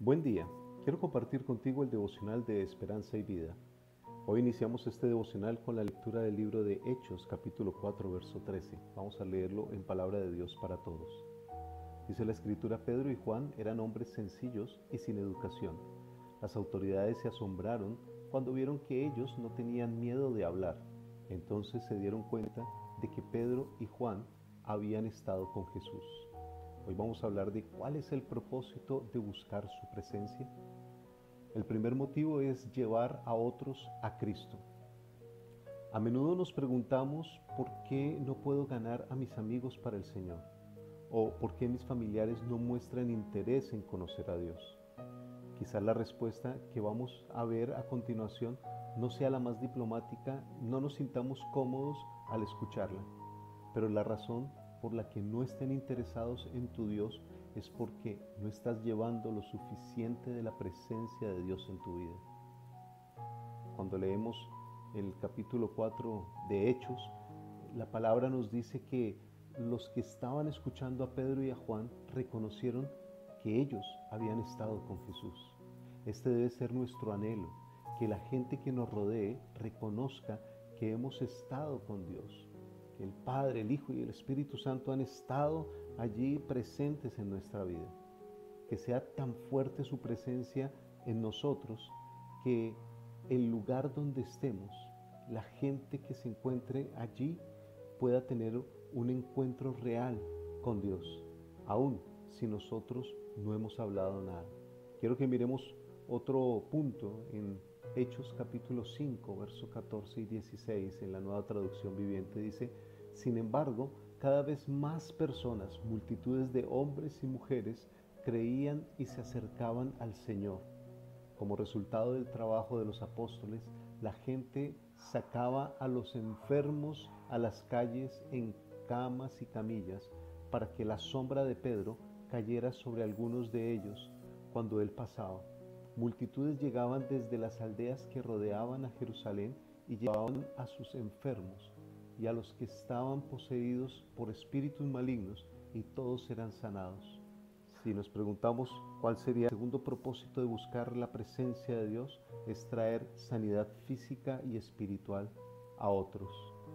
Buen día, quiero compartir contigo el devocional de Esperanza y Vida. Hoy iniciamos este devocional con la lectura del libro de Hechos, capítulo 4, verso 13. Vamos a leerlo en palabra de Dios para todos. Dice la escritura: Pedro y Juan eran hombres sencillos y sin educación. Las autoridades se asombraron cuando vieron que ellos no tenían miedo de hablar. Entonces se dieron cuenta de que Pedro y Juan habían estado con Jesús. Hoy vamos a hablar de cuál es el propósito de buscar su presencia. El primer motivo es llevar a otros a Cristo. A menudo nos preguntamos por qué no puedo ganar a mis amigos para el Señor, o por qué mis familiares no muestran interés en conocer a Dios. Quizás la respuesta que vamos a ver a continuación no sea la más diplomática, no nos sintamos cómodos al escucharla, pero la razón por la que no estén interesados en tu Dios es porque no estás llevando lo suficiente de la presencia de Dios en tu vida. Cuando leemos el capítulo 4 de Hechos, la palabra nos dice que los que estaban escuchando a Pedro y a Juan reconocieron que ellos habían estado con Jesús. Este debe ser nuestro anhelo, que la gente que nos rodee reconozca que hemos estado con Dios. El Padre, el Hijo y el Espíritu Santo han estado allí presentes en nuestra vida. Que sea tan fuerte su presencia en nosotros que el lugar donde estemos, la gente que se encuentre allí pueda tener un encuentro real con Dios, aun si nosotros no hemos hablado nada. Quiero que miremos otro punto en Hechos capítulo 5, versos 14 y 16 en la Nueva Traducción Viviente. Dice: sin embargo, cada vez más personas, multitudes de hombres y mujeres, creían y se acercaban al Señor. Como resultado del trabajo de los apóstoles, la gente sacaba a los enfermos a las calles en camas y camillas para que la sombra de Pedro cayera sobre algunos de ellos cuando él pasaba. Multitudes llegaban desde las aldeas que rodeaban a Jerusalén y llevaban a sus enfermos y a los que estaban poseídos por espíritus malignos, y todos eran sanados. Si nos preguntamos cuál sería el segundo propósito de buscar la presencia de Dios, es traer sanidad física y espiritual a otros.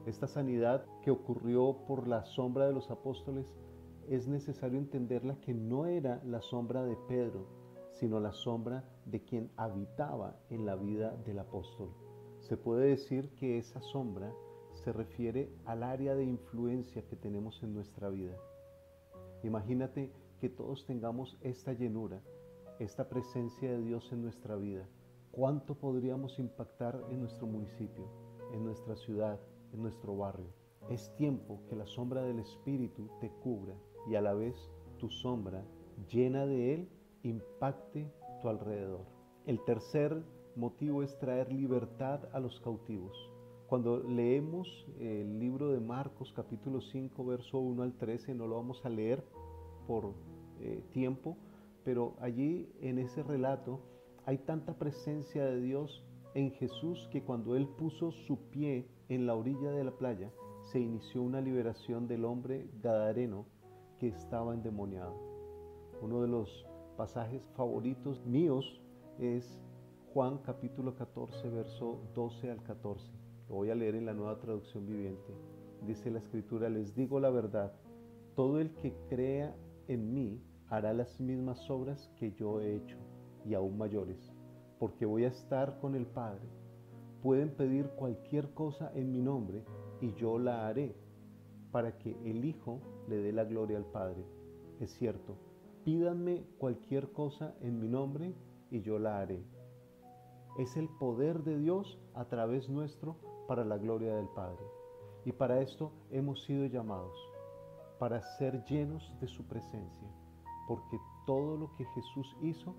Esta sanidad que ocurrió por la sombra de los apóstoles, es necesario entenderla que no era la sombra de Pedro, sino la sombra de quien habitaba en la vida del apóstol. Se puede decir que esa sombra se refiere al área de influencia que tenemos en nuestra vida. Imagínate que todos tengamos esta llenura, esta presencia de Dios en nuestra vida. ¿Cuánto podríamos impactar en nuestro municipio, en nuestra ciudad, en nuestro barrio? Es tiempo que la sombra del Espíritu te cubra y a la vez tu sombra, llena de Él, impacte tu alrededor. El tercer motivo es traer libertad a los cautivos. Cuando leemos el libro de Marcos capítulo 5 verso 1 al 13, no lo vamos a leer por tiempo, pero allí en ese relato hay tanta presencia de Dios en Jesús que cuando Él puso su pie en la orilla de la playa, se inició una liberación del hombre gadareno que estaba endemoniado. Uno de los pasajes favoritos míos es Juan capítulo 14 verso 12 al 14. Lo voy a leer en la Nueva Traducción Viviente. Dice la Escritura: les digo la verdad, todo el que crea en mí hará las mismas obras que yo he hecho, y aún mayores, porque voy a estar con el Padre. Pueden pedir cualquier cosa en mi nombre, y yo la haré, para que el Hijo le dé la gloria al Padre. Es cierto, pídanme cualquier cosa en mi nombre, y yo la haré. Es el poder de Dios a través nuestro para la gloria del Padre. Y para esto hemos sido llamados, para ser llenos de su presencia, porque todo lo que Jesús hizo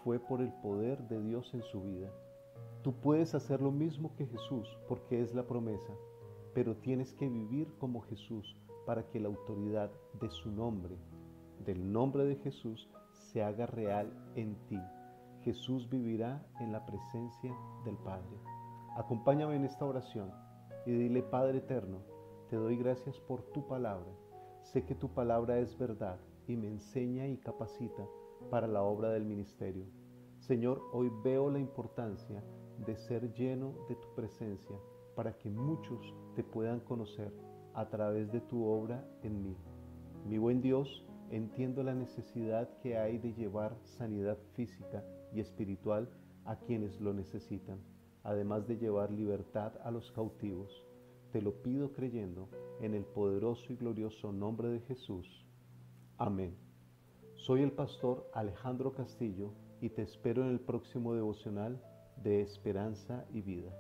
fue por el poder de Dios en su vida. Tú puedes hacer lo mismo que Jesús, porque es la promesa, pero tienes que vivir como Jesús para que la autoridad de su nombre, del nombre de Jesús, se haga real en ti. Jesús vivirá en la presencia del Padre. Acompáñame en esta oración y dile: Padre eterno, te doy gracias por tu palabra. Sé que tu palabra es verdad y me enseña y capacita para la obra del ministerio. Señor, hoy veo la importancia de ser lleno de tu presencia para que muchos te puedan conocer a través de tu obra en mí. Mi buen Dios, entiendo la necesidad que hay de llevar sanidad física y espiritual a quienes lo necesitan, además de llevar libertad a los cautivos. Te lo pido creyendo en el poderoso y glorioso nombre de Jesús. Amén. Soy el pastor Alejandro Castillo y te espero en el próximo devocional de Esperanza y Vida.